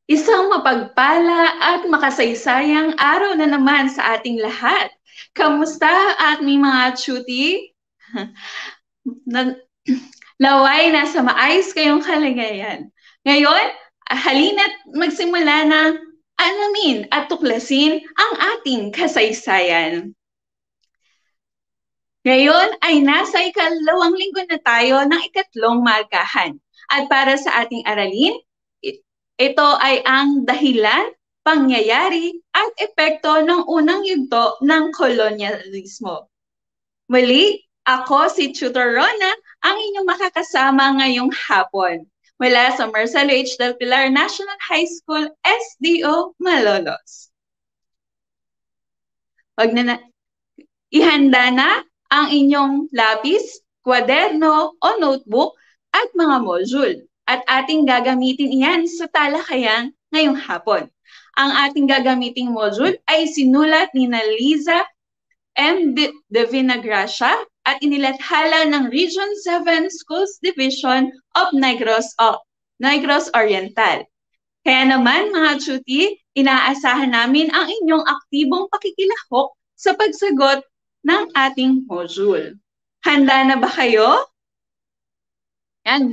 Isang mapagpala at makasaysayang araw na naman sa ating lahat. Kamusta ating mga cutie? Na, Laway nasa maayos kayong kalagayan. Ngayon, halina't magsimula na alamin at tuklasin ang ating kasaysayan. Ngayon ay nasa ikalawang linggo na tayo ng ikatlong markahan. At para sa ating aralin, ito ay ang dahilan, pangyayari at epekto ng unang yugto ng kolonyalismo. Muli, ako si Tutor Rona, ang inyong makakasama ngayong hapon mula sa Marcelo H. Del Pilar National High School, SDO, Malolos. Ihanda na ang inyong lapis, kwaderno o notebook at mga module. At ating gagamitin iyan sa talakayan ngayong hapon. Ang ating gagamiting module ay sinulat ni Liza M. De Vinagracia at inilathala ng Region 7 Schools Division of Negros Oriental. Kaya naman mga cutie, inaasahan namin ang inyong aktibong pakikilahok sa pagsagot ng ating module. Handa na ba kayo? Yan,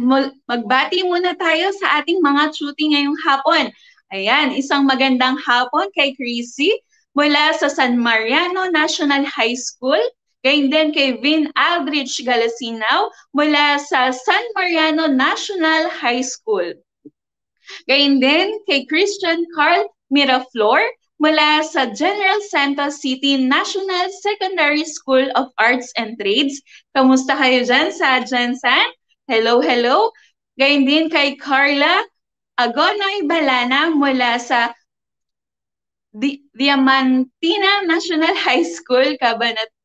magbati muna tayo sa ating mga cutie ngayong hapon. Ayan, isang magandang hapon kay Chrissy mula sa San Mariano National High School. Gayon din kay Vin Aldrich Galasinaw mula sa San Mariano National High School. Gayon din kay Christian Carl Miraflor mula sa General Santos City National Secondary School of Arts and Trades. Kamusta kayo dyan sa Jensen? Hello, hello. Gayon din kay Carla Agonoy Balana mula sa Diamantina National High School,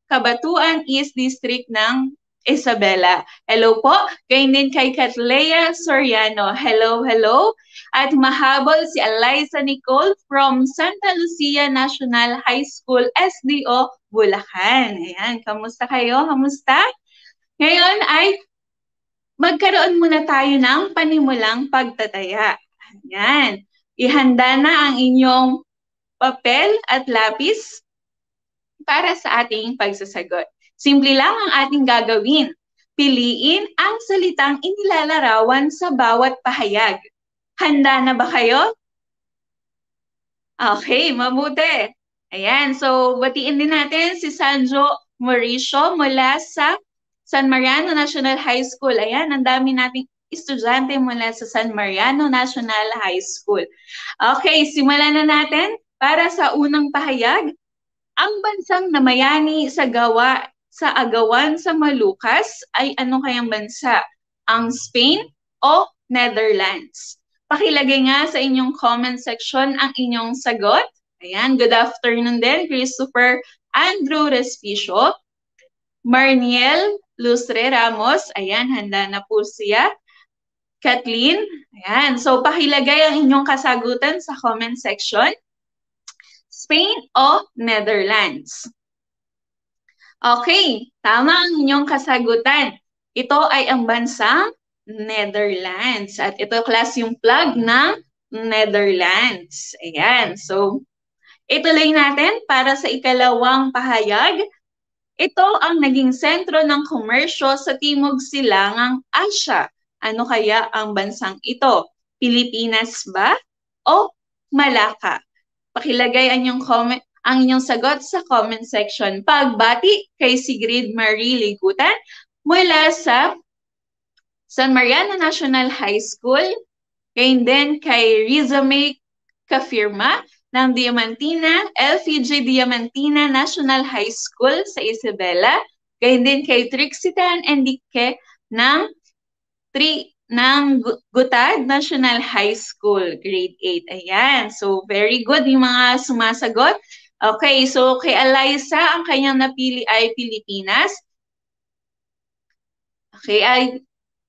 Cabatuan East District ng Isabela. Hello po. Gayon din kay Catlea Soriano. Hello, hello. At mahabol si Eliza Nicole from Santa Lucia National High School, SDO, Bulacan. Ayan, kamusta kayo? Kamusta? Ngayon ay magkaroon muna tayo ng panimulang pagtataya. Ayan. Ihanda na ang inyong papel at lapis para sa ating pagsasagot. Simple lang ang ating gagawin. Piliin ang salitang inilalarawan sa bawat pahayag. Handa na ba kayo? Okay, mabuti. Ayan, so batiin din natin si Sandro Mauricio mula sa San Mariano National High School. Ayan, ang dami nating estudyante mula sa San Mariano National High School. Okay, simulan na natin. Para sa unang pahayag, ang bansang namayani sa agawan sa Malukas ay ano kayang bansa? Ang Spain o Netherlands? Pakilagay nga sa inyong comment section ang inyong sagot. Ayan, good afternoon din, Christopher Andrew Respicio. Marniel Lustre Ramos, ayan, handa na po siya. Kathleen, ayan, so pakilagay ang inyong kasagutan sa comment section. Spain o Netherlands? Okay, tama ang inyong kasagutan. Ito ay ang bansang Netherlands. At ito class yung flag ng Netherlands. Ayan, so ituloy natin para sa ikalawang pahayag. Ito ang naging sentro ng komersyo sa Timog Silangang Asya. Ano kaya ang bansang ito? Pilipinas ba o Malacca? Pakilagay ang inyong sagot sa comment section. Pagbati kay Sigrid Marie Ligutan mula sa San Mariano National High School. Gayon din kay Rizame Kafirma ng Diamantina, LPG Diamantina National High School sa Isabela. Gayon din kay Trixitan Enrique ng Gutad National High School, grade 8. Ayan, so very good yung mga sumasagot. Okay, so kay Eliza, ang kanyang napili ay Pilipinas. Okay, ay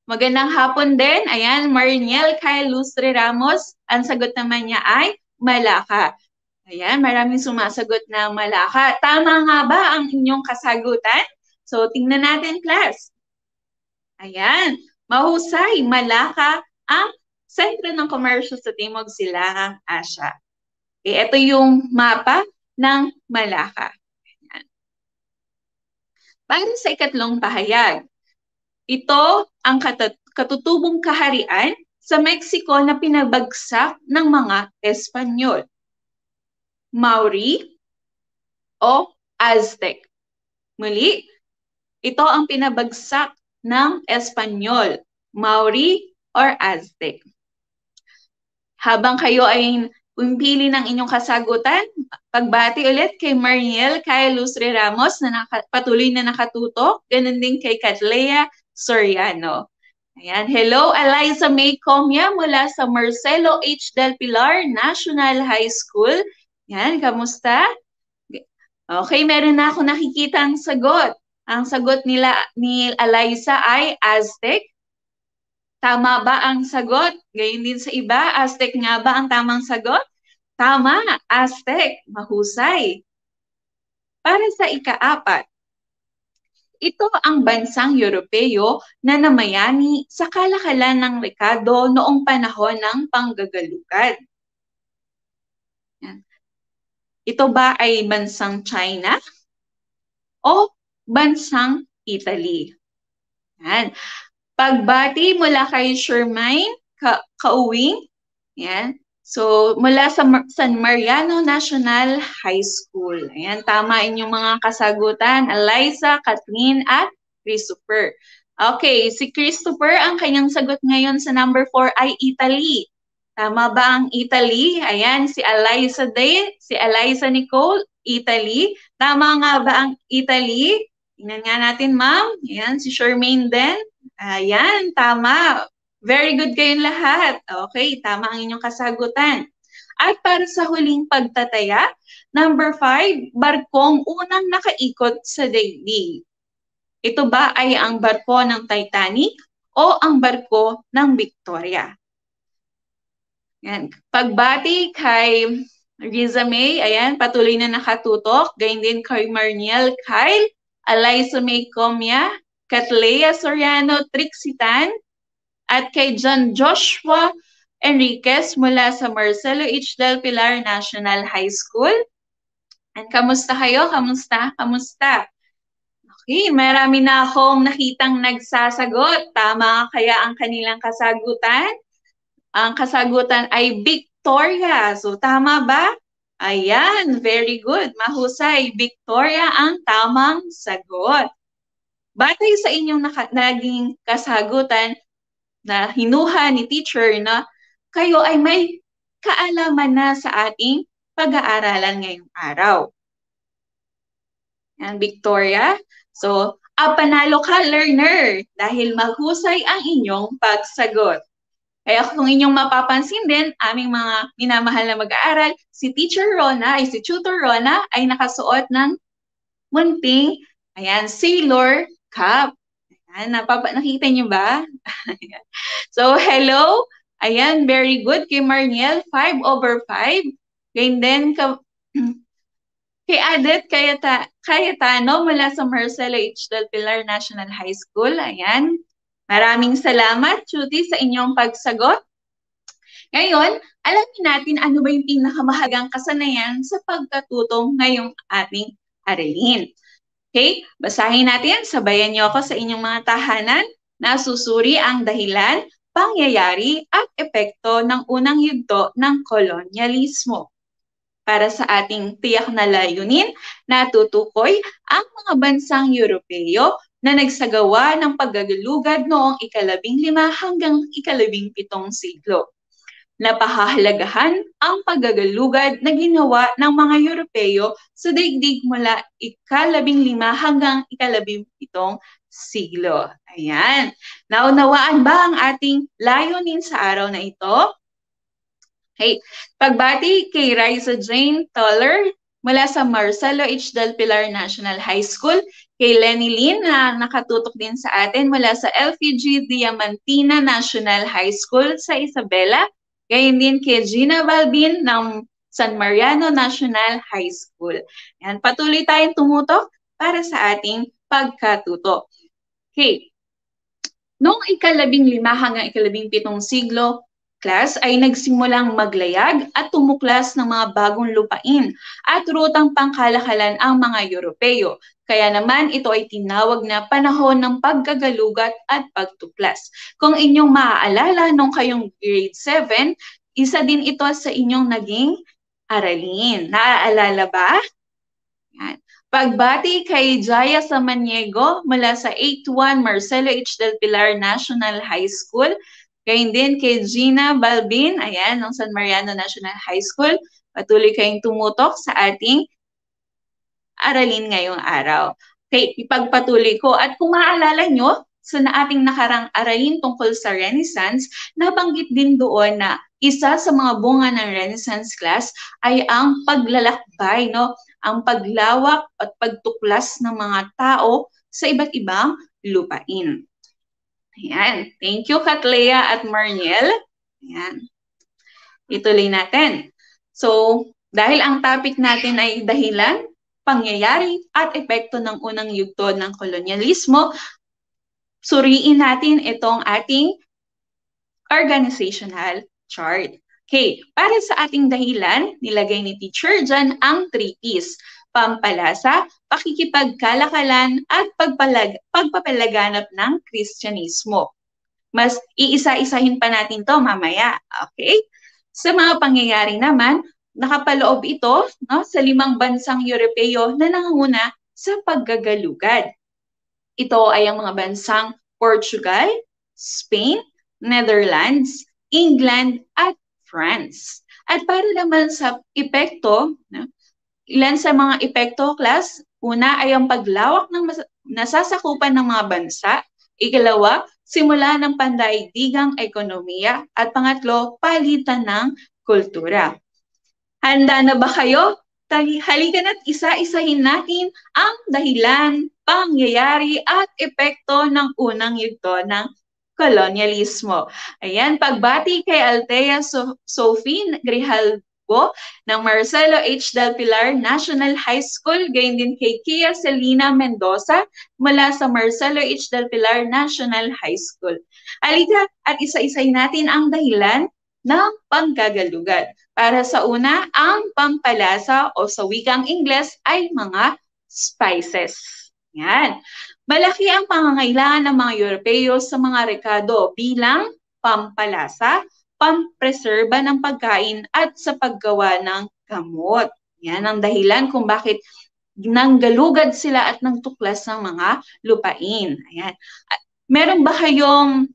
magandang hapon din. Ayan, Marniel Kyle Lustre Ramos, ang sagot naman niya ay Malacca. Ayan, maraming sumasagot na Malacca. Tama nga ba ang inyong kasagutan? So, tingnan natin, class. Ayan, mahusay, Malacca ang sentro ng komersyo sa Timog Silangang Asya. Okay, ito yung mapa ng Malacca. Para sa ikatlong pahayag, ito ang katutubong kaharian sa Mexico na pinabagsak ng mga Espanyol, Maori o Aztec. Muli, ito ang pinabagsak ng Espanyol, Maori or Aztec. Habang kayo ay pumili ng inyong kasagutan, pagbati ulit kay Marniel, kay Lustre Ramos na patuloy na nakatutok, ganun din kay Catlea Soriano. Ayan. Hello, Eliza May Comia mula sa Marcelo H. Del Pilar National High School. Yan, kamusta? Okay, meron na ako nakikita ang sagot. Ang sagot ni Eliza ay Aztec. Tama ba ang sagot? Gayun din sa iba, Aztec nga ba ang tamang sagot? Tama, Aztec. Mahusay. Para sa ika-4, ito ang bansang Europeo na namayani sa kalakalan ng rekado noong panahon ng panggagalugad. Ito ba ay bansang China o bansang Italy? Yan. Pagbati mula kay Shermaine Kauwing. Yan. So, mula sa San Mariano National High School. Ayan, tama inyong mga kasagutan. Eliza, Kathleen, at Christopher. Okay, si Christopher, ang kanyang sagot ngayon sa number 4 ay Italy. Tama ba ang Italy? Ayan, si Eliza Day, si Eliza Nicole, Italy. Tama nga ba ang Italy? Tingnan nga natin, ma'am. Ayan, si Shermaine din. Ayan, tama. Very good kayong lahat. Okay, tama ang inyong kasagutan. At para sa huling pagtataya, number 5, barkong unang nakaikot sa daigdig. Ito ba ay ang barko ng Titanic o ang barko ng Victoria? Yan. Pagbati kay Riza May, ayan, patuloy na nakatutok. Gayun din kay Marniel Kyle, Eliza May Comia, Catlea Soriano Trixitan, at kay John Joshua Enriquez mula sa Marcelo H. Del Pilar National High School. And kamusta kayo? Kamusta? Kamusta? Okay, marami na akong nakitang nagsasagot. Tama kaya ang kanilang kasagutan? Ang kasagutan ay Victoria. So, tama ba? Ayan, very good. Mahusay. Victoria ang tamang sagot. Batay sa inyong naging kasagutan na hinuha ni teacher na kayo ay may kaalaman na sa ating pag-aaralan ngayong araw. Yan, Victoria. So, panalo ka, learner, dahil mahusay ang inyong pagsagot. Kaya kung inyong mapapansin din, aming mga minamahal na mag-aaral, si Teacher Rona, si Tutor Rona, ay nakasuot ng munting, ayan, sailor cap. Ayan, nakita niyo ba? So, hello. Ayan, very good kay Marniel, 5/5. Ganyan din kay Adet Cayetano mula sa Marcelo H. Del Pilar National High School. Ayan. Maraming salamat, Chuti, sa inyong pagsagot. Ngayon, alamin natin ano ba yung pinakamahalagang kasanayan sa pagkatuto ngayong ating aralin. Okay, basahin natin, sabayan niyo ako sa inyong mga tahanan na susuri ang dahilan, pangyayari at epekto ng unang yugto ng kolonyalismo. Para sa ating tiyak na layunin, natutukoy ang mga bansang Europeo na nagsagawa ng paggagalugad noong 15 hanggang 17 siglo. Napahahalagahan ang paggagalugad na ginawa ng mga Europeo sa daigdig mula 15 hanggang 17 siglo. Ayan. Naunawaan ba ang ating layunin sa araw na ito? Hey, pagbati kay Riza Jane Toller mula sa Marcelo H. Del Pilar National High School, kay Lenny Lin na nakatutok din sa atin mula sa LPG Diamantina National High School sa Isabela, gayon din kay Gina Balbin ng San Mariano National High School. Yan, patuloy tayong tumutok para sa ating pagkatuto. Okay. Noong 15 hanggang 17 siglo, class ay nagsimulang maglayag at tumuklas ng mga bagong lupain at rutang pangkalakalan ang mga Europeo. Kaya naman ito ay tinawag na panahon ng paggagalugat at pagtuklas. Kung inyong maaalala nung kayong grade 7, isa din ito sa inyong naging aralin. Naaalala ba? Yan. Pagbati kay Jaya Samaniego mula sa 81 Marcelo H. Del Pilar National High School. Gayun din kay Gina Balbin, ayan, ng San Mariano National High School. Patuloy kayong tumutok sa ating aralin ngayong araw. Okay, ipagpatuloy ko. At kung maaalala nyo, sa ating nakarang aralin tungkol sa Renaissance, nabanggit din doon na isa sa mga bunga ng Renaissance class ay ang paglalakbay, no? Ang paglawak at pagtuklas ng mga tao sa iba't ibang lupain. Ayan. Thank you, Katlea at Marniel. Ayan. Ituloy natin. So, dahil ang topic natin ay dahilan, pangyayari at epekto ng unang yugto ng kolonyalismo, suriin natin itong ating organizational chart. Okay, para sa ating dahilan, nilagay ni teacher dyan ang 3 P's. Pampalasa, pakikipagkalakalan, at pagpapalaganap ng Kristyanismo. Mas iisa-isahin pa natin to mamaya. Okay? Sa mga pangyayari naman, nakapaloob ito, no, sa 5 bansang Europeo na nangunguna sa paggagalugad. Ito ay ang mga bansang Portugal, Spain, Netherlands, England, at France. At para naman sa epekto, no, ilan sa mga epekto, class, una ay ang paglawak ng nasasakupan ng mga bansa. Ikalawa, simula ng pandaigdigang ekonomiya. At pangatlo, palitan ng kultura. Handa na ba kayo? Halika na't isa-isahin natin ang dahilan, pangyayari at epekto ng unang yugto ng kolonyalismo. Ayan, pagbati kay Althea Sophie Grijalbo ng Marcelo H. Del Pilar National High School, gayon din kay Kia Selina Mendoza mula sa Marcelo H. Del Pilar National High School. Halika at isa-isahin natin ang dahilan ng panggagalugan. Para sa una, ang pampalasa o sa wikang Ingles ay mga spices. Yan. Malaki ang pangangailangan ng mga Europeo sa mga rekado bilang pampalasa, pampreserba ng pagkain at sa paggawa ng gamot. Yan ang dahilan kung bakit nanggalugad sila at nangtuklas ng mga lupain. Ayan. Meron ba kayong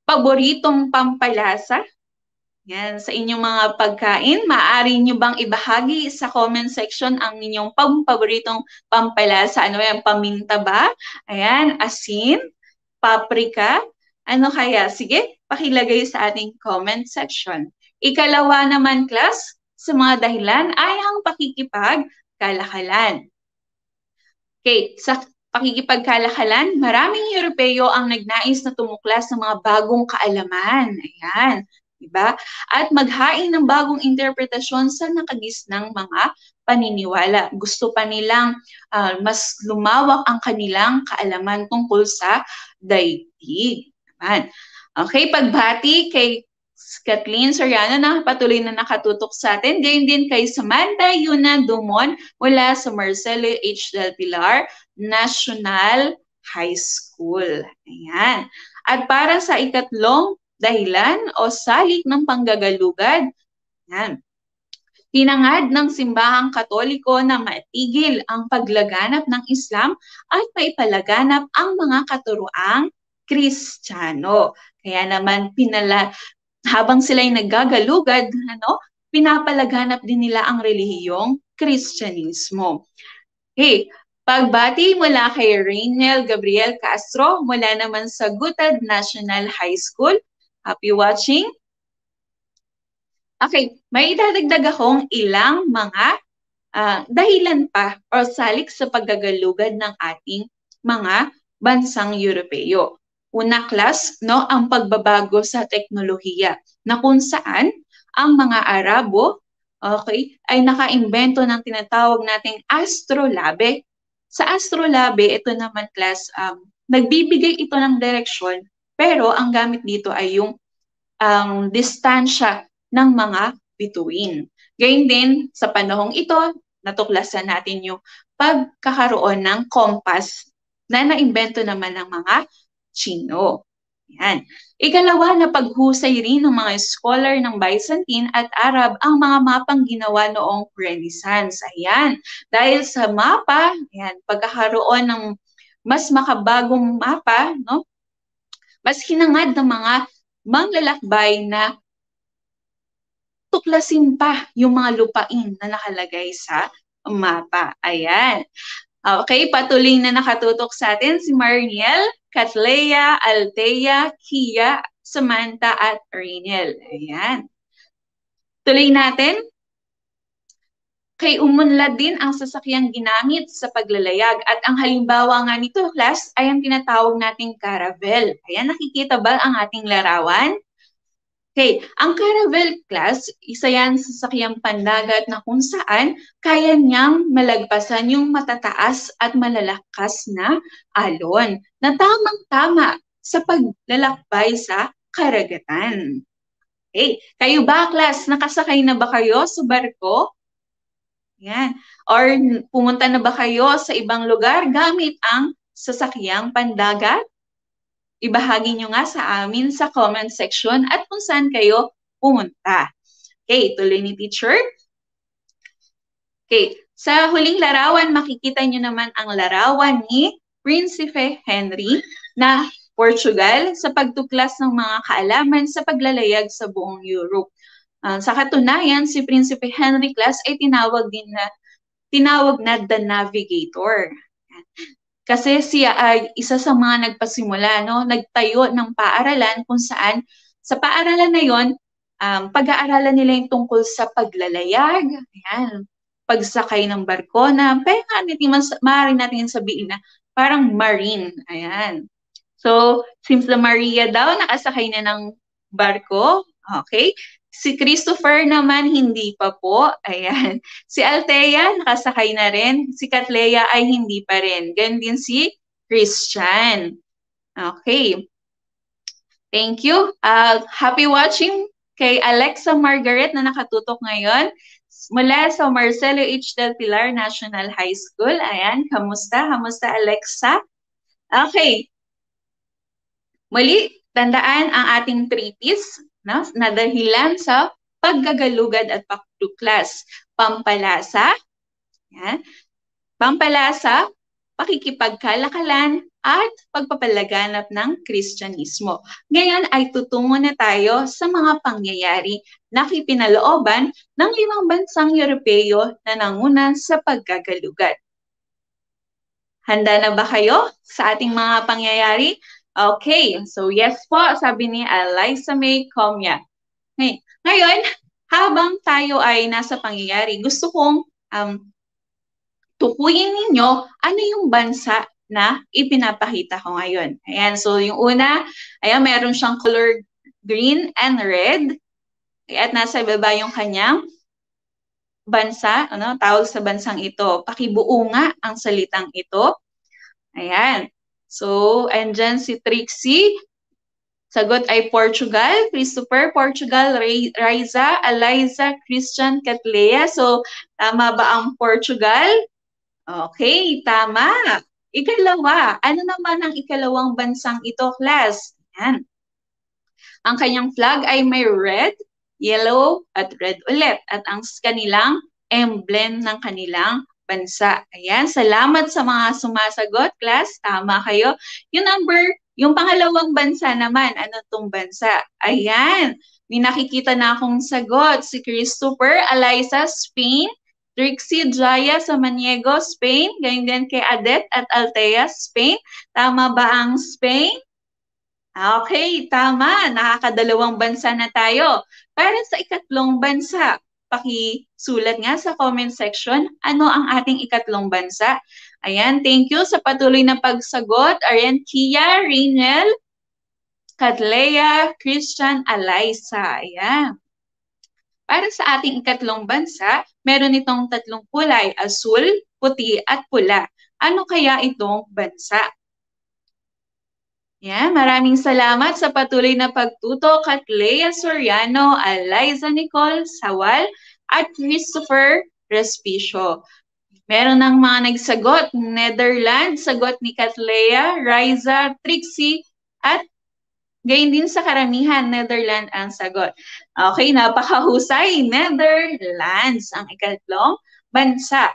paboritong pampalasa? Yan, sa inyong mga pagkain, maaari nyo bang ibahagi sa comment section ang inyong paboritong pampalasa? Ano yan, paminta ba? Ayan, asin, paprika, ano kaya? Sige, pakilagay sa ating comment section. Ikalawa naman, class, sa mga dahilan ay ang pakikipagkalakalan. Okay, sa pakikipagkalakalan, maraming Europeo ang nagnais na tumuklas ng mga bagong kaalaman. Ayan. Diba? At maghain ng bagong interpretasyon sa nakagisnang mga paniniwala. Gusto pa nilang mas lumawak ang kanilang kaalaman tungkol sa daigdig. Okay, pagbati kay Kathleen Soriano na patuloy na nakatutok sa atin. Gayon din kay Samantha Yuna Dumon mula sa Marcelo H. Del Pilar National High School. Ayan. At para sa ikatlong dahilan o salik ng panggagalugad, yan. Tinangad ng simbahang Katoliko na matigil ang paglaganap ng Islam at maipalaganap ang mga katuroang Kristiyano. Kaya naman habang sila'y naggagalugad, pinapalaganap din nila ang relihiyong Kristyanismo. Okay, pagbati mula kay Rainiel Gabriel Castro mula naman sa Gutad National High School. Happy watching. Okay, may idadagdag akong ilang mga dahilan pa o salik sa paggagalugad ng ating mga bansang Europeo. Una, class, ang pagbabago sa teknolohiya na kung saan ang mga Arabo ay nakaimbento ng tinatawag nating astrolabe. Sa astrolabe, ito naman, class, nagbibigay ito ng direksyon, pero ang gamit dito ay yung ang distansya ng mga bituin. Gayun din, sa panahong ito, natuklasan natin yung pagkakaroon ng compass na naimbento naman ng mga Chino. Yan. Ikalawa na paghusay rin ng mga scholar ng Byzantine at Arab ang mga mapang ginawa noong Renaissance. Ayan. Dahil sa mapa, ayan, pagkakaroon ng mas makabagong mapa, no? Mas hinangad ng mga manglalakbay na tuklasin pa yung mga lupain na nakalagay sa mapa. Ayan. Okay, patuloy na nakatutok sa atin si Marniel, Catlea, Althea, Kia, Samantha, at Rainiel. Ayan. Tuloy natin. Kay umunlad din ang sasakyang ginamit sa paglalayag at ang halimbawa nga nito, class, ay ang tinatawag nating caravel. Ayan, nakikita ba ang ating larawan? Okay, ang caravel, class, isa yan sa sasakyang pandagat na kung saan kaya niyang malagpasan yung matataas at malalakas na alon na tamang-tama sa paglalakbay sa karagatan. Okay, kayo ba, class, nakasakay na ba kayo sa barko? Yan. Or pumunta na ba kayo sa ibang lugar gamit ang sasakyang pandagat? Ibahagi nyo nga sa amin sa comment section at kung saan kayo pumunta. Okay, tuloy ni teacher. Okay, sa huling larawan, makikita nyo naman ang larawan ni Prinsipe Henry na Portugal sa pagtuklas ng mga kaalaman sa paglalayag sa buong Europe. Sa katunayan, si Prinsipe Henry class ay tinawag na The Navigator. Kasi siya ay isa sa mga nagpasimula, no? Nagtayo ng paaralan kung saan sa paaralan na yon, pag-aaralan nila yung tungkol sa paglalayag, ayan, pagsakay ng barko na, maaari natin sabihin na parang marine, ayan. So, since the Maria daw, nakasakay na ng barko, okay? Si Christopher naman, hindi pa po. Ayan. Si Althea, nakasakay na rin. Si Catlea ay hindi pa rin. Ganun din si Christian. Okay. Thank you. Happy watching kay Alexa Margaret na nakatutok ngayon mula sa Marcelo H. Del Pilar National High School. Ayan. Kamusta? Kamusta, Alexa? Okay. Muli, tandaan ang ating 3Ps, no? Na dahilan sa paggagalugad at pagtuklas. Pampalasa, yan. Pampalasa, pakikipagkalakalan, at pagpapalaganap ng Kristyanismo. Ngayon ay tutungo na tayo sa mga pangyayari na ipinalooban ng 5 bansang Europeo na nanguna sa paggagalugad. Handa na ba kayo sa ating mga pangyayari? Okay, so yes po, sabi ni Eliza May Comia. Okay. Ngayon, habang tayo ay nasa pangyayari, gusto kong tukuyin ninyo ano yung bansa na ipinapakita ko ngayon. Ayan, so yung una, ayan, meron siyang color green and red. At nasa baba yung kanyang bansa, ano, tawag sa bansang ito. Pakibuo nga ang salitang ito. Ayan. So, andyan si Trixie. Sagot ay Portugal. Christopher, Portugal. Riza, Eliza, Christian, Catlea. So, tama ba ang Portugal? Okay, tama. Ikalawa. Ano naman ang ikalawang bansang ito, class? Ayan. Ang kanyang flag ay may red, yellow, at red ulit. At ang kanilang emblem ng kanilang bansa. Ayan, salamat sa mga sumasagot, class. Tama kayo. Yung pangalawang bansa naman, ano tong bansa? Ayan, may nakikita na akong sagot. Si Christopher, Eliza, Spain. Trixie, Jaya, Samaniego, Spain. Ganyan din kay Adet at Althea, Spain. Tama ba ang Spain? Okay, tama. Nakakadalawang bansa na tayo. Para sa ikatlong bansa, pakisulat nga sa comment section, ano ang ating ikatlong bansa? Ayan, thank you sa patuloy na pagsagot. Ayan, Kia, Rainiel, Catlea, Christian, Eliza. Ayan. Para sa ating ikatlong bansa, meron itong tatlong kulay, asul, puti, at pula. Ano kaya itong bansa? Yan, maraming salamat sa patuloy na pagtutok at Lea Soriano, Eliza Nicole Sawal, at Christopher Respicio. Meron ng mga nagsagot, Netherlands, sagot ni Katlea, Riza, Trixie, at gayon din sa karamihan, Netherlands ang sagot. Okay, napakahusay, Netherlands ang ikatlong bansa.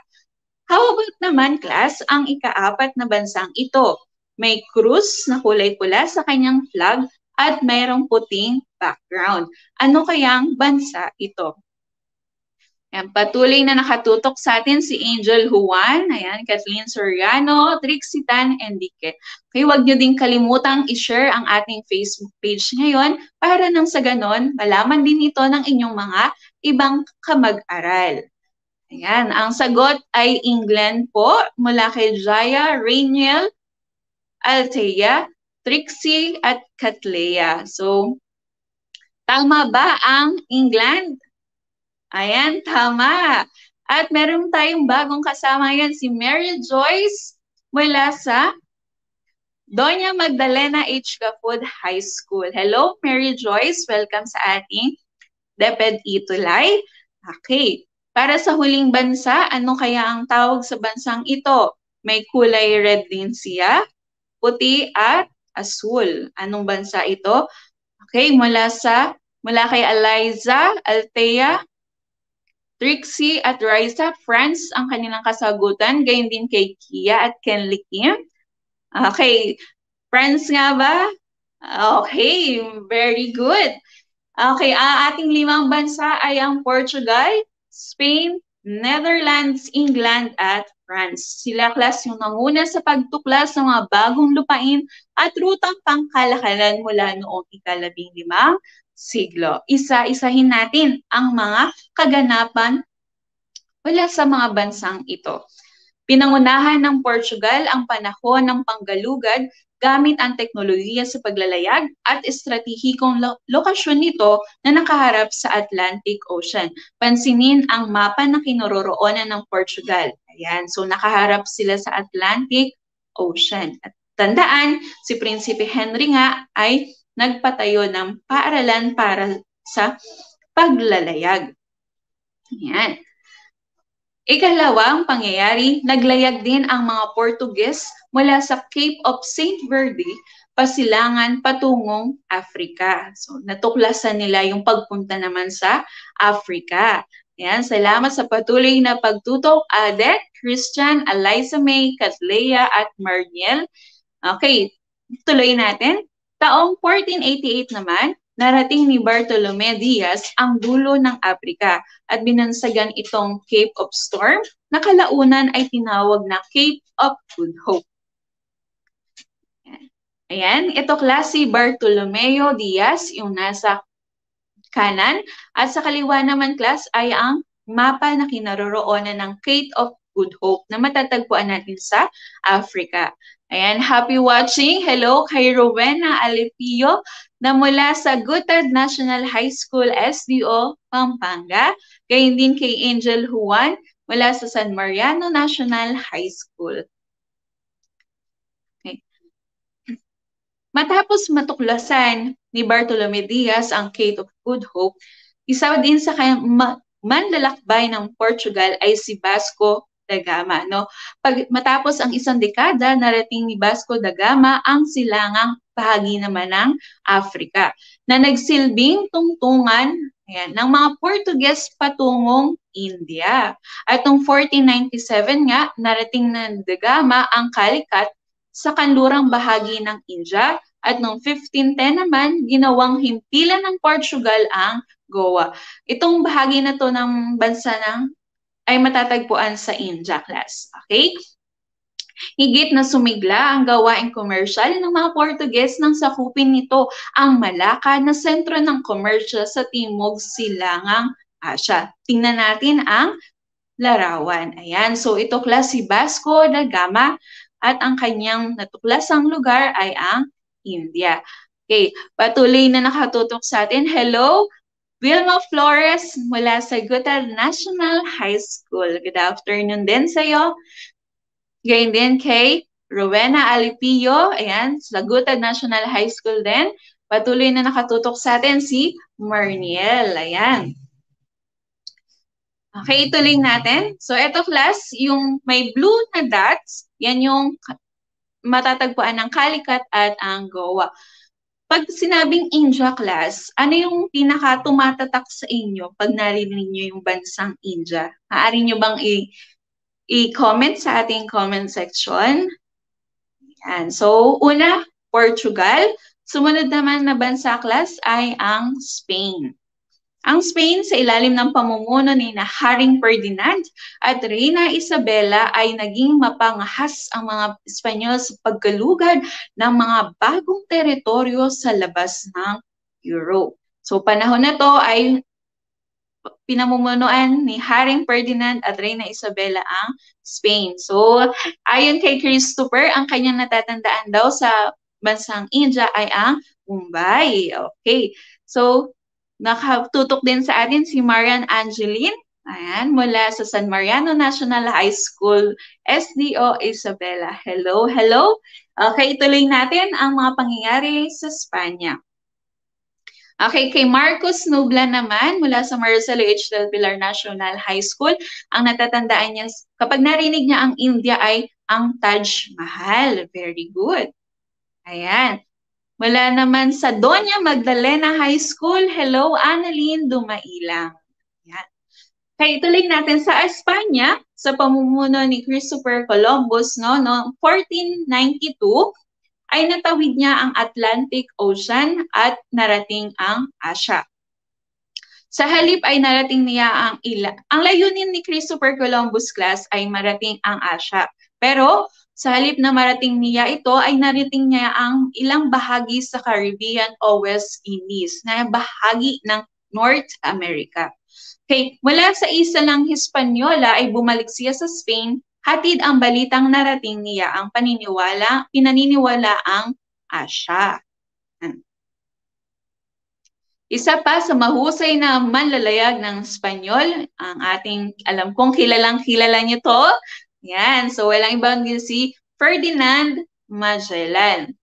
How about naman, class, ang ikaapat na bansang ito? May krus na kulay pula sa kanyang flag at mayroong puting background. Ano kayang bansa ito? Yan, patuloy na nakatutok sa atin si Angel Juan, ayan, Kathleen Soriano, Trixie Tan, Enrique. Okay, huwag nyo din kalimutang i-share ang ating Facebook page ngayon para nang sa ganon, malaman din ito ng inyong mga ibang kamag-aral. Ayan, ang sagot ay England po mula kay Jaya, Rainiel, Althea, Trixie at Katlea. So, tama ba ang England? Ayan, tama. At meron tayong bagong kasama yan, si Mary Joyce mula sa Doña Magdalena H. Gafud High School. Hello, Mary Joyce. Welcome sa ating DepEd Itulay. Okay. Para sa huling bansa, ano kaya ang tawag sa bansang ito? May kulay red din siya, puti at asul. Anong bansa ito? Okay, mula kay Eliza, Althea, Trixie at Raisa, France ang kanilang kasagutan. Gayon din kay Kia at Kenly Kim. Okay, France nga ba? Okay, very good. Okay, ang ating limang bansa ay ang Portugal, Spain, Netherlands, England, at France. Sila class yung nanguna sa pagtuklas ng mga bagong lupain at rutang pangkalakalan mula noong ika-15 siglo. Isa-isahin natin ang mga kaganapan mula sa mga bansang ito. Pinangunahan ng Portugal ang panahon ng panggalugad gamit ang teknolohiya sa paglalayag at estratehikong lokasyon nito na nakaharap sa Atlantic Ocean. Pansinin ang mapa na kinaroroonan ng Portugal. Ayan, so nakaharap sila sa Atlantic Ocean. At tandaan, si Prinsipe Henry nga ay nagpatayo ng paaralan para sa paglalayag. Ayan. Ikalawang pangyayari, naglayag din ang mga Portuges mula sa Cape of St. Verde, pasilangan patungong Africa. So, natuklasan nila yung pagpunta naman sa Africa. Ayan, salamat sa patuloy na pagtutok, Adet, Christian, Eliza May, Katlea, at Marniel. Okay, tuloy natin. Taong 1488 naman, narating ni Bartolome Diaz ang dulo ng Africa at binansagan itong Cape of Storm na kalaunan ay tinawag na Cape of Good Hope. Ayan, ito klase Bartolomeo Diaz, yung nasa kanan, at sa kaliwa naman class ay ang mapa na kinaroroonan ng Cape of Good Hope na matatagpuan natin sa Africa. Ayan, happy watching. Hello kay Rowena Alipio na mula sa Gutad National High School, SDO, Pampanga. Gayon din kay Angel Juan mula sa San Mariano National High School. Okay. Matapos matuklasan ni Bartolome Diaz ang Cape of Good Hope, isa din sa manlalakbay ng Portugal ay si Vasco da Gama. No? Matapos ang isang dekada, narating ni Vasco da Gama ang silangang bahagi naman ng Africa na nagsilbing tungtungan ng mga Portuges patungong India. At noong 1497 nga, narating na da Gama ang Calicut sa kanlurang bahagi ng India. At noong 1510 naman, ginawang himpilan ng Portugal ang Goa. Itong bahagi na to ng bansa ay matatagpuan sa India class. Okay? Higit na sumigla ang gawaing komersyal ng mga Portuges nang sakupin nito ang Malacca na sentro ng komersyo sa Timog Silangang Asya. Tingnan natin ang larawan. Ayan, so ito class si Vasco da Gama at ang kanyang natuklasang lugar ay ang India. Okay, patuloy na nakatutok sa atin. Hello, Vilma Flores mula sa Gutad National High School. Good afternoon din sa iyo. Gayon din kay Rowena Alipio, ayan, Sagutan National High School din. Patuloy na nakatutok sa atin si Marniel, ayan. Okay, ituloy natin. So, ito class, yung may blue na dots, yan yung matatagpuan ng Calicut at ang Goa. Pag sinabing India class, ano yung pinaka tumatatak sa inyo pag narinig niyo yung bansang India? Maaari niyo bang i-comment sa ating comment section? Yan. So, una, Portugal. Sumunod naman na bansa class ay ang Spain. Ang Spain sa ilalim ng pamumuno ni na Haring Ferdinand at Reyna Isabela ay naging mapangahas ang mga Espanyol sa pagkalugad ng mga bagong teritoryo sa labas ng Europe. So panahon na to ay pinamumunuan ni Haring Ferdinand at Reyna Isabela ang Spain. So ayon kay Christopher, ang kanyang natatandaan daw sa bansang India ay ang Mumbai. Okay. So nakatutok din sa atin si Marian Angeline, ayan, mula sa San Mariano National High School, SDO Isabela. Hello, hello. Okay, ituloy natin ang mga pangyayari sa Espanya. Okay, kay Marcos Nubla naman, mula sa Marcelo H. Del Pilar National High School, ang natatandaan niya, kapag narinig niya ang India ay ang Taj Mahal. Very good. Ayan. Mula naman sa Doña Magdalena High School, hello, Annalyn Dumailang. Yan. Kaya ituloy natin sa Espanya, sa pamumuno ni Christopher Columbus, noong 1492, ay natawid niya ang Atlantic Ocean at narating ang Asia. Sa halip ay narating niya ang layunin ni Christopher Columbus class ay marating ang Asia. Pero sa halip na marating niya ito ay narating niya ang ilang bahagi sa Caribbean o West Indies na bahagi ng North America. Okay, mula sa islang Hispaniola ay bumalik siya sa Spain, hatid ang balitang narating niya ang pinaniniwala ang Asia. Isa pa sa mahusay na manlalayag ng Espanyol, ang ating, alam kong kilalang-kilala niyo to. Yan, so walang ibang din si Ferdinand Magellan.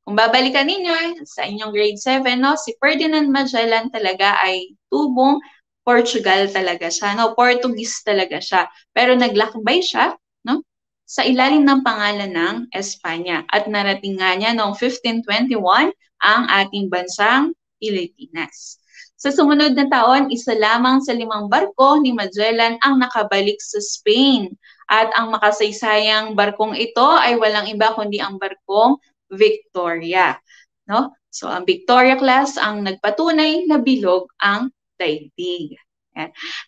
Kung babalikan ninyo sa inyong grade 7, no, si Ferdinand Magellan talaga ay tubong Portugal talaga siya, no, Portuguese talaga siya. Pero naglakbay siya, no, sa ilalim ng pangalan ng Espanya at narating nga niya noong 1521 ang ating bansang Pilipinas. Sa sumunod na taon, isa lamang sa 5 barko ni Magellan ang nakabalik sa Spain. At ang makasaysayang barkong ito ay walang iba kundi ang barkong Victoria. No? So ang Victoria class ang nagpatunay na bilog ang daigdig.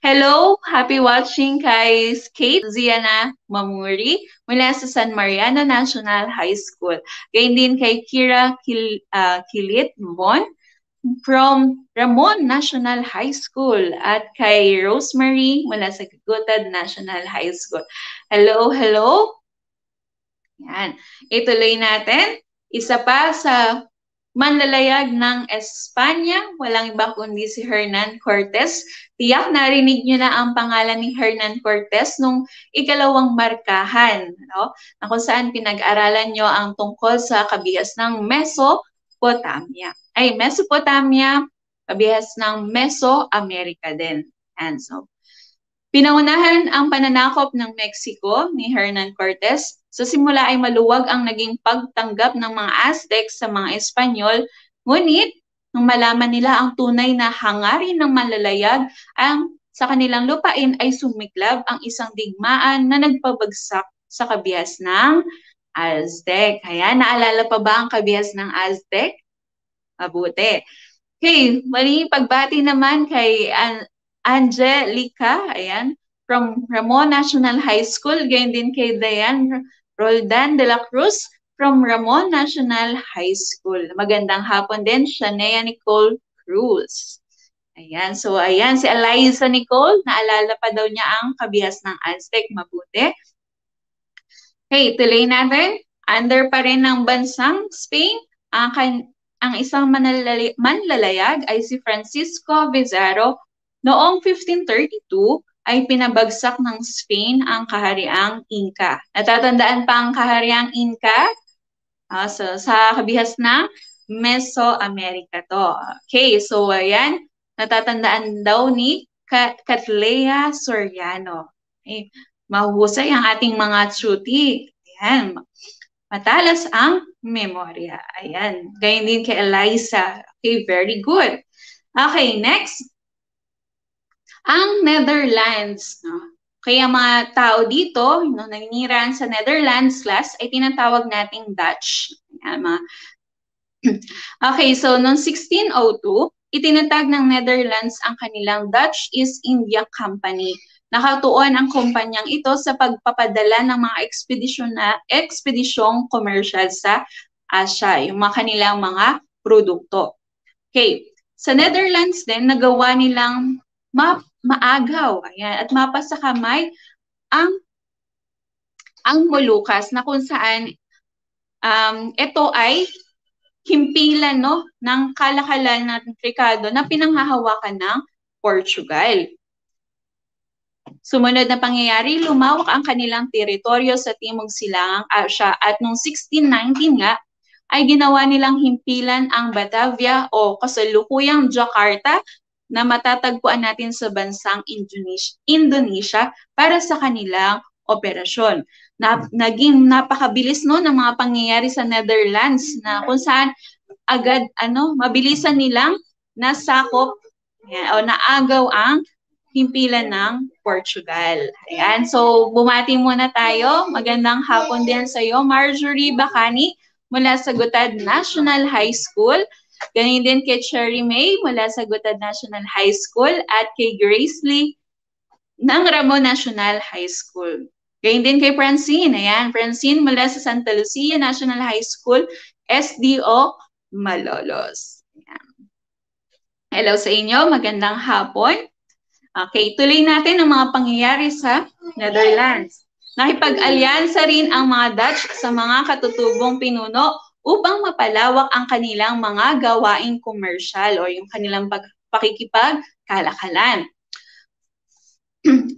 Hello, happy watching kay Kate Ziana Mamuri mula sa San Mariano National High School. Gayun din kay Kira Kilit Von from Ramon National High School at kay Rosemary mula sa Gutad National High School. Hello, hello. Yan. Ituloy natin. Isa pa sa manlalayag ng Espanya, walang iba kundi si Hernan Cortes. Tiyak narinig niyo na ang pangalan ni Hernan Cortes nung ikalawang markahan, no? Na kung saan pinag-aralan niyo ang tungkol sa kabihas ng Mesopotamia. Mesopotamia, kabihas ng Mesoamerica din. And so, pinaunahan ang pananakop ng Mexico ni Hernan Cortes. Sa simula ay maluwag ang naging pagtanggap ng mga Aztec sa mga Espanyol, ngunit nung malaman nila ang tunay na hangarin ng manlalayag, sa kanilang lupain ay sumiklab ang isang digmaan na nagpabagsak sa kabihas ng Aztec. Kaya naalala pa ba ang kabihas ng Aztec? Mabuti. Okay, mali pagbati naman kay Angelica, ayan, from Ramon National High School, gayon din kay Diane Roldan de la Cruz from Ramon National High School. Magandang hapon din, Shania Nicole Cruz. Ayan, so ayan, si Eliza Nicole, naalala pa daw niya ang kabihas ng Aztec, mabuti. Okay, tuloy natin. Under pa rin ng bansang Spain, ang isang manlalayag ay si Francisco Pizarro noong 1532 ay pinabagsak ng Spain ang kahariang Inca. Natatandaan pa ang kahariang Inca? So, sa kabihas ng Mesoamerica to. Okay, so ayan, natatandaan daw ni Catlea Soriano. Okay, mahuhusay ang ating mga tsuti. Ayan, matalas ang memorya. Ayan, ganyan din kay Eliza. Okay, very good. Okay, next. Ang Netherlands. No? Kaya mga tao dito, no, naniniran sa Netherlands class, ay tinatawag nating Dutch. Ayan, mga okay, so noong 1602, itinatag ng Netherlands ang kanilang Dutch East India Company. Nakatuon ang kumpanyang ito sa pagpapadala ng mga ekspedisyong commercial sa Asia, yung mga kanilang mga produkto. Okay, sa Netherlands din, nagawa nilang maagaw ayan, at mapasakamay ang Moluccas na kung saan ito ay himpilan no, ng kalakalan ng Ricardo na pinanghahawakan ng Portugal. Sumunod na pangyayari, lumawak ang kanilang teritoryo sa Timog Silangang Asya at noong 1619 nga, ay ginawa nilang himpilan ang Batavia o kasalukuyang Jakarta na matatagpuan natin sa bansang Indonesia para sa kanilang operasyon. Naging napakabilis no ng mga pangyayari sa Netherlands na kung saan agad mabilisan nilang nasakop o naagaw ang himpilan ng Portugal. Ayan, so bumati muna tayo. Magandang hapon din sa iyo, Marjorie Bacani mula sa Gutad National High School. Ganun din kay Cherry May mula sa Gutad National High School at kay Grace Lee ng Ramon National High School. Ganyan din kay Francine. Ayan, Francine mula sa Santa Lucia National High School, SDO Malolos. Ayan. Hello sa inyo, magandang hapon. Okay, tuloy natin ang mga pangyayari sa Netherlands. Nakipag-alyansa rin ang mga Dutch sa mga katutubong pinuno upang mapalawak ang kanilang mga gawaing komersyal o yung kanilang pakikipagkalakalan.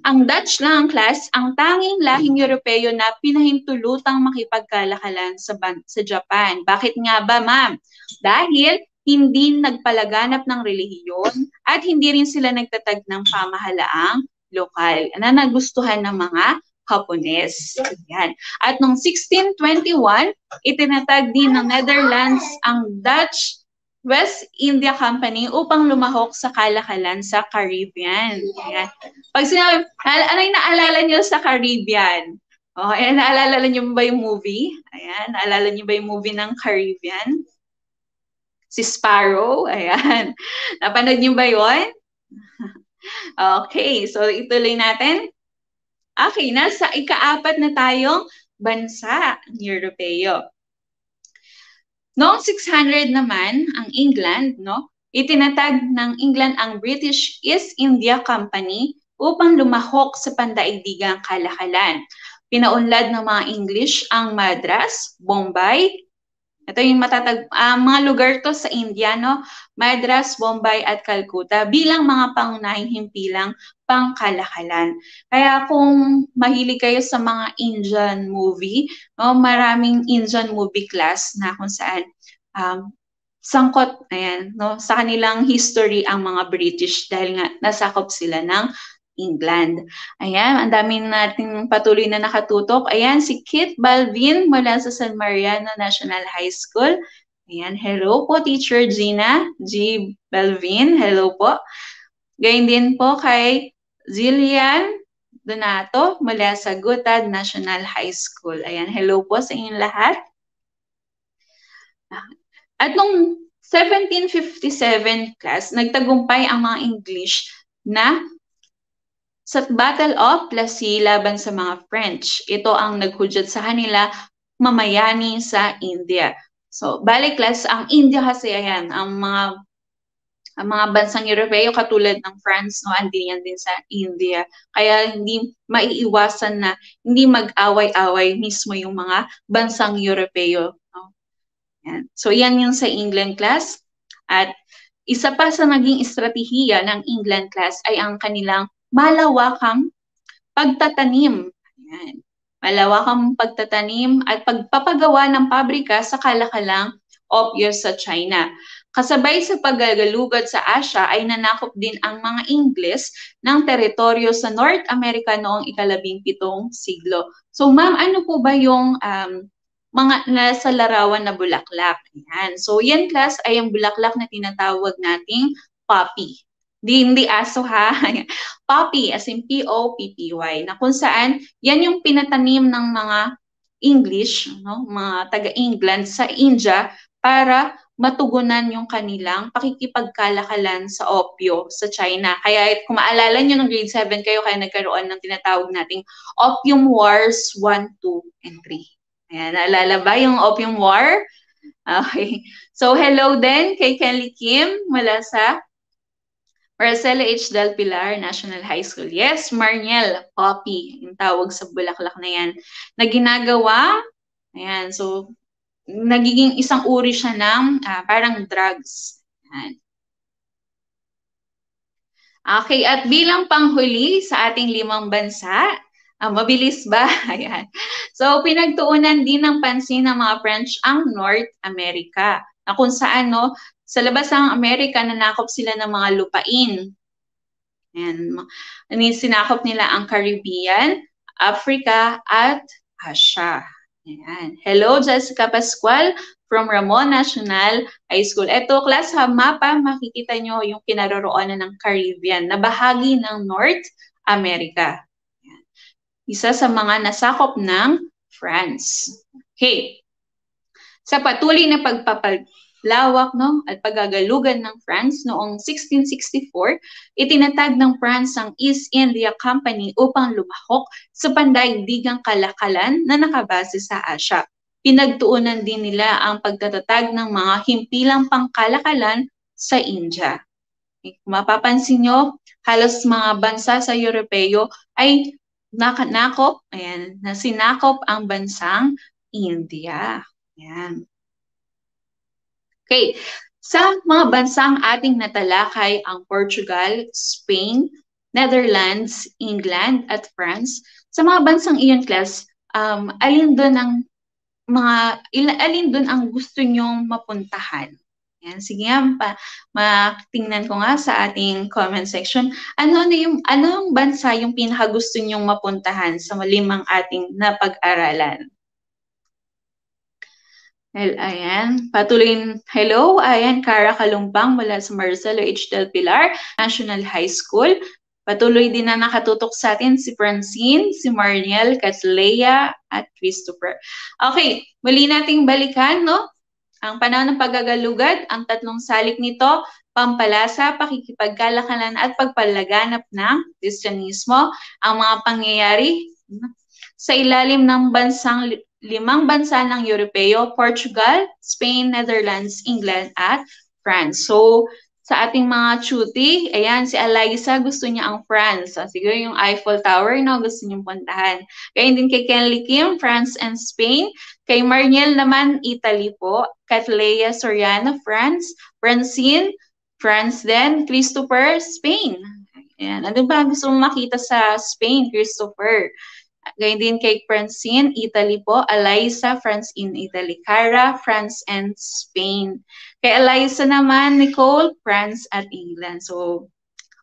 Ang Dutch lang class, ang tanging lahing Europeo na pinahintulutang makipagkalakalan sa Japan. Bakit nga ba, ma'am? Dahil hindi nagpalaganap ng relihiyon at hindi rin sila nagtatag ng pamahalaang lokal na nagustuhan ng mga Hapones. Yan. At noong 1621, itinatag din ng Netherlands ang Dutch West India Company upang lumahok sa kalakalan sa Caribbean. Ayan. Pag sinabi, ano yung naalala nyo sa Caribbean? Oh, ayan, naalala nyo ba yung movie? Ayan, naalala nyo ba yung movie ng Caribbean? Si Sparrow, ayan. Napanood nyo ba yun? Okay, so ituloy natin. Okay, nasa ika-4 na tayong bansa ng Europeo. Noong 600 naman, ang England, no, itinatag ng England ang British East India Company upang lumahok sa pandaigdigang kalakalan. Pinaunlad ng mga English ang Madras, Bombay. Ito yung mga lugar to sa India, no? Madras, Bombay at Calcutta bilang mga pangunahing himpilang pangkalakalan. Kaya kung mahilig kayo sa mga Indian movie, no, maraming Indian movie class na kung saan sangkot ayan, no, sa kanilang history ang mga British dahil nga nasakop sila ng England. Ayan, ang dami nating patuloy na nakatutok. Ayan, si Kit Balvin mula sa San Mariano National High School. Ayan, hello po, Teacher Gina G. Balvin. Hello po. Gayun din po kay Zillian Donato mula sa Gutad National High School. Ayan, hello po sa inyong lahat. At noong 1757 class, nagtagumpay ang mga English na sa Battle of Plassey laban sa mga French. Ito ang naghudyat sa kanila mamayani sa India. So, balik class, ang India kasi ayan, ang mga bansang Europeo katulad ng France, no, andiyan din sa India. Kaya hindi maiiwasan na hindi mag-away-away mismo yung mga bansang Europeo. No? Yan. So, yan yung sa England class. At isa pa sa naging estratehiya ng England class ay ang kanilang malawakang pagtatanim. Ayan. Malawakang pagtatanim at pagpapagawa ng pabrika sa kalakalang opyo sa China. Kasabay sa paggagalugad sa Asia ay nanakop din ang mga Ingles ng teritoryo sa North America noong ika-17 siglo. So ma'am, ano po ba yung mga nasa larawan na bulaklak? Ayan. So yan class ay ang bulaklak na tinatawag nating poppy. Hindi aso ha. Poppy as in P-O-P-P-Y na kung saan yan yung pinatanim ng mga English, no, mga taga-England sa India para matugunan yung kanilang pakikipagkalakalan sa opyo sa China. Kaya kung maalala nyo nung grade 7 kayo, kaya nagkaroon ng tinatawag nating Opium Wars 1, 2, and 3. Ayan, naalala ba yung Opium War? Okay. So hello din kay Kelly Kim mula sa Marcelo H. Del Pilar National High School. Yes, Marniel, poppy, yung tawag sa bulaklak na yan, na ginagawa, ayan, so nagiging isang uri siya ng parang drugs. Ayan. Okay, at bilang panghuli sa ating 5 bansa, mabilis ba? Ayan. So, pinagtuunan din ng pansin ng mga French ang North America, na kung saan, no, sa labas ng Amerika, nanakop sila ng mga lupain. Ayan. Sinakop nila ang Caribbean, Africa, at Asia. Ayan. Hello, Jessica Pascual from Ramon National High School. Ito, class, ha, mapa, makikita nyo yung kinaroroonan ng Caribbean na bahagi ng North America. Ayan. Isa sa mga nasakop ng France. Okay. Sa patuloy na pagpapalawak, no, at paggagalugan ng France noong 1664, itinatag ng France ang East India Company upang lumahok sa pandaigdigang kalakalan na nakabase sa Asia. Pinagtuunan din nila ang pagtatatag ng mga himpilang pangkalakalan sa India. Kung mapapansin nyo, halos mga bansa sa Europeo ay sinakop ang bansang India. Ayan. Okay, sa mga bansang ating natalakay ang Portugal, Spain, Netherlands, England, at France. Sa mga bansang iyon, class, alin doon ang gusto nyong mapuntahan? Yan, sige nga, matingnan ko nga sa ating comment section. Anong bansa yung pinakagusto nyong mapuntahan sa 5 ating napag-aralan? Well, ayan, patuloy. Hello, ayan, Cara Kalumpang mula sa Marcelo H. Del Pilar National High School. Patuloy din na nakatutok sa atin si Francine, si Marniel, Katlea, at Christopher. Okay, muli nating balikan, no? Ang panahon ng paggagalugad, ang 3 salik nito, pampalasa, pakikipagkalakalan, at pagpalaganap ng Kristyanismo. Ang mga pangyayari sa ilalim ng 5 bansa ng Europeo, Portugal, Spain, Netherlands, England, at France. So, sa ating mga cutie, ayan, si Eliza gusto niya ang France. So, siguro yung Eiffel Tower, no, gusto niyong puntahan. Kaya din kay Kenley Kim, France and Spain. Kay Marniel naman, Italy po. Katlea Soriano, France. Francine, France din. Christopher, Spain. Ayan, ano ba gusto mong makita sa Spain, Christopher? Gayun din kay Francine, Italy po. Eliza, France in Italy. Cara, France and Spain. Kay Eliza naman, Nicole, France at England. So,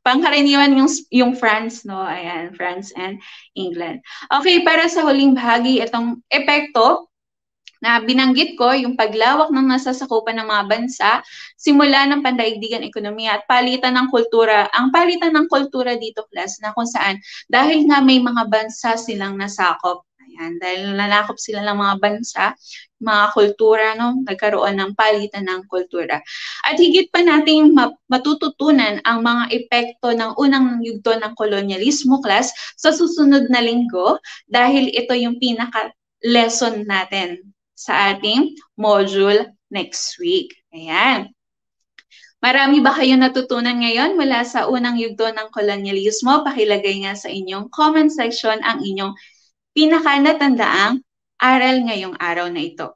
pangkaraniwan yung France, no? Ayan, France and England. Okay, para sa huling bahagi, itong epekto na binanggit ko, yung paglawak ng nasasakupan ng mga bansa, simula ng pandaigdigan ekonomiya at palitan ng kultura. Ang palitan ng kultura dito, class, na kung saan, dahil nga may mga bansa silang nasakop, ayan, dahil nanakop sila ng mga bansa, mga kultura, no, nagkaroon ng palitan ng kultura. At higit pa nating matututunan ang mga epekto ng unang yugto ng kolonyalismo, class, sa susunod na linggo, dahil ito yung pinaka-lesson natin sa ating module next week. Ayan. Marami ba kayo natutunan ngayon mula sa unang yugto ng kolonyalismo? Pakilagay nga sa inyong comment section ang inyong pinaka-natandaang aral ngayong araw na ito.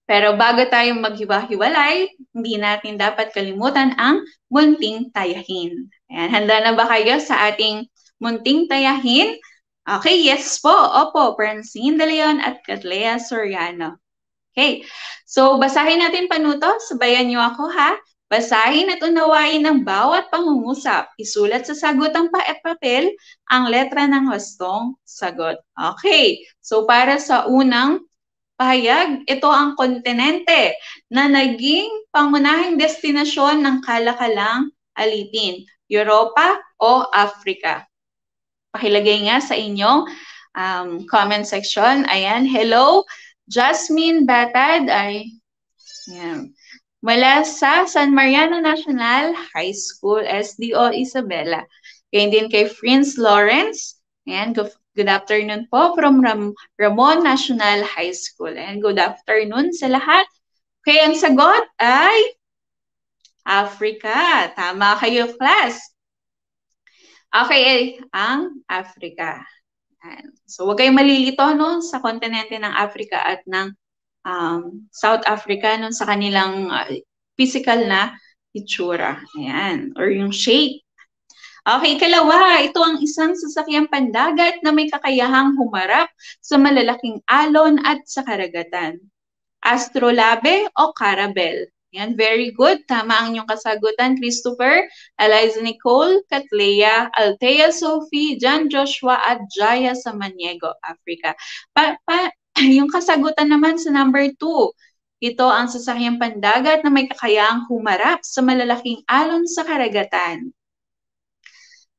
Pero bago tayo maghiwa-hiwalay, hindi natin dapat kalimutan ang munting tayahin. Ayan, handa na ba kayo sa ating munting tayahin? Okay, yes po. Opo, Francine De Leon at Catlea Soriano. Okay, so basahin natin panuto. Sabayan niyo ako ha. Basahin at unawain ang bawat pangungusap. Isulat sa sagutang papel ang letra ng wastong sagot. Okay, so para sa unang pahayag, ito ang kontinente na naging pangunahing destinasyon ng kalakalang alipin, Europa o Africa. Pakilagay nga sa inyong comment section. Ayan, hello, Jasmine Batad ay ayan, mula sa San Mariano National High School, SDO Isabela. Ganyan din kay Prince Lawrence. Ayan, good afternoon po from Ramon National High School. And good afternoon sa lahat. Okay, ang sagot ay Africa. Tama kayo, class. Okay, ang Africa. Ayan. So, huwag kayong malilito no, sa kontinente ng Africa at ng South Africa no, sa kanilang physical na itsura. Ayan, or yung shape. Okay, ikalawa, ito ang isang sasakyang pandagat na may kakayahang humarap sa malalaking alon at sa karagatan. Astrolabe o Carabel? Yan, very good. Tama ang inyong kasagutan, Christopher, Eliza Nicole, Catlea, Althea Sophie, John Joshua, at Jaya Samaniego, Africa. Yung kasagutan naman sa number 2. Ito ang sasakyang pandagat na may kakayahang humarap sa malalaking alon sa karagatan.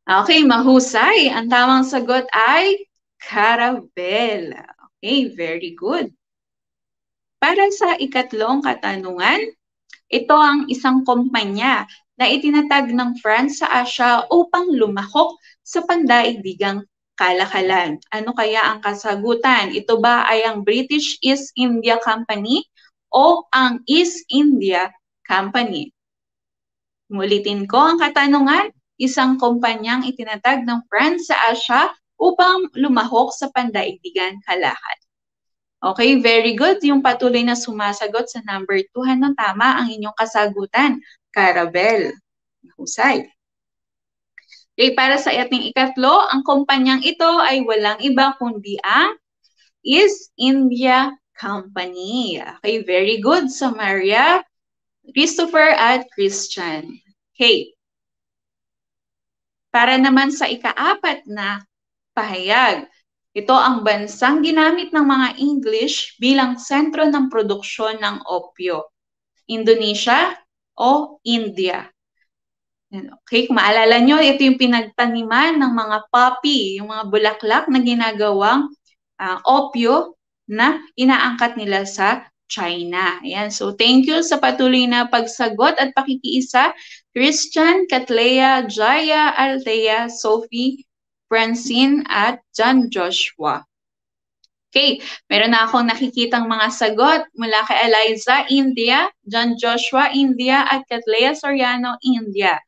Okay, mahusay. Ang tamang sagot ay Carabel. Okay, very good. Para sa ikatlong katanungan, ito ang isang kumpanya na itinatag ng France sa Asia upang lumahok sa pandaigdigang kalakalan. Ano kaya ang kasagutan? Ito ba ay ang British East India Company o ang East India Company? Mulitin ko ang katanungan, isang kumpanyang itinatag ng France sa Asia upang lumahok sa pandaigdigang kalakalan. Okay, very good. Yung patuloy na sumasagot sa number 2, ano, tama ang inyong kasagutan, Carabel. Husay. Okay, para sa ating ikatlo, ang kumpanyang ito ay walang iba kundi ang East India Company. Okay, very good sa Maria, Christopher at Christian. Okay. Para naman sa ikaapat na pahayag, ito ang bansang ginamit ng mga English bilang sentro ng produksyon ng opyo. Indonesia o India. Okay, kung maalala nyo, ito yung pinagtaniman ng mga poppy, yung mga bulaklak na ginagawang opyo na inaangkat nila sa China. Ayan, so thank you sa patuloy na pagsagot at pakikiisa. Christian, Catlea, Jaya, Althea, Sophie, Francine, at John Joshua. Okay, meron na akong nakikitang mga sagot mula kay Eliza, India, John Joshua, India, at Catlea Soriano, India.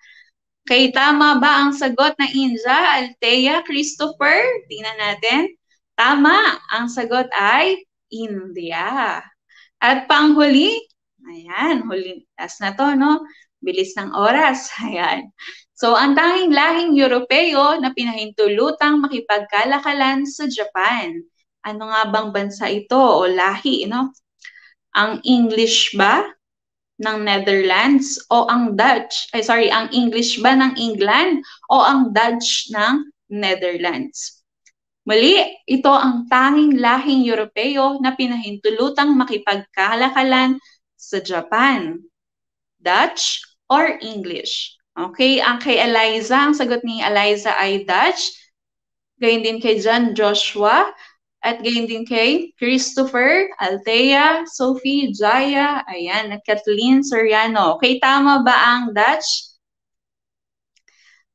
Okay, tama ba ang sagot na India, Althea, Christopher? Tingnan natin. Tama, ang sagot ay India. At panghuli, ayan, huli, last na to, no? Bilis ng oras, ayan. So, ang tanging lahing Europeo na pinahintulutang makipagkalakalan sa Japan. Ano nga bang bansa ito o lahi, no? Ang English ba ng Netherlands o ang Dutch? Ang English ba ng England o ang Dutch ng Netherlands? Muli, ito ang tanging lahing Europeo na pinahintulutang makipagkalakalan sa Japan, Dutch or English. Okay, ang kay Eliza, ang sagot ni Eliza ay Dutch. Gayon din kay John Joshua at gayon din kay Christopher, Althea, Sophie, Jaya, ayan, at Kathleen Soriano. Okay, tama ba ang Dutch?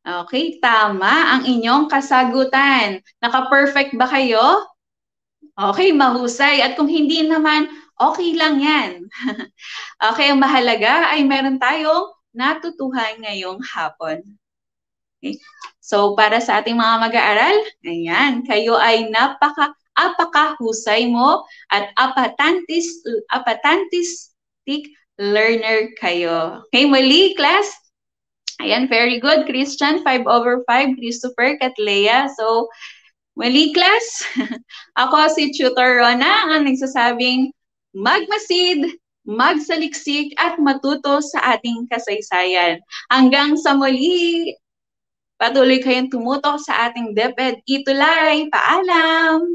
Okay, tama ang inyong kasagutan. Naka-perfect ba kayo? Okay, mahusay. At kung hindi naman, okay lang yan. Okay, ang mahalaga ay meron tayong natutuhan ngayong hapon. Okay. So, para sa ating mga mag-aaral, ayan, kayo ay apakahusay mo at apatantistic learner kayo. Okay, muli class. Ayan, very good. Christian, 5/5. Christopher, Katlea. So, muli class. Ako si Tutor Rona, ang nagsasabing magmasid, magsaliksik, at matuto sa ating kasaysayan. Hanggang sa muli, patuloy kayong tumutok sa ating DepEd Itulay. Paalam!